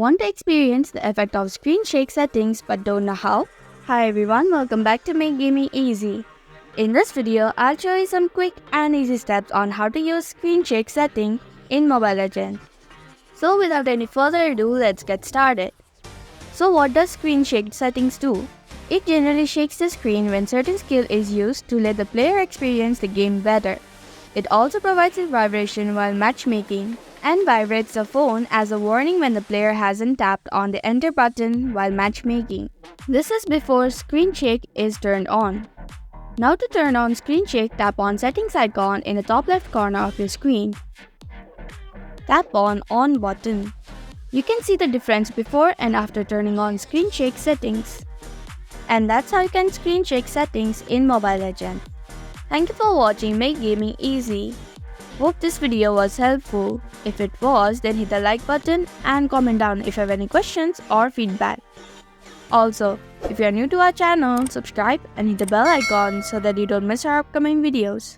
Want to experience the effect of screen shake settings but don't know how? Hi everyone, welcome back to Make Gaming Easy. In this video, I'll show you some quick and easy steps on how to use screen shake setting in Mobile Legends. So without any further ado, let's get started. So what does screen shake settings do? It generally shakes the screen when certain skill is used to let the player experience the game better. It also provides a vibration while matchmaking and vibrates the phone as a warning when the player hasn't tapped on the enter button while matchmaking. This is before screen shake is turned on. Now to turn on screen shake, tap on settings icon in the top left corner of your screen. Tap on button. You can see the difference before and after turning on screen shake settings. And that's how you can screen shake settings in Mobile Legends. Thank you for watching Make Gaming Easy. Hope this video was helpful. If it was, then hit the like button and comment down if you have any questions or feedback. Also, if you are new to our channel, subscribe and hit the bell icon so that you don't miss our upcoming videos.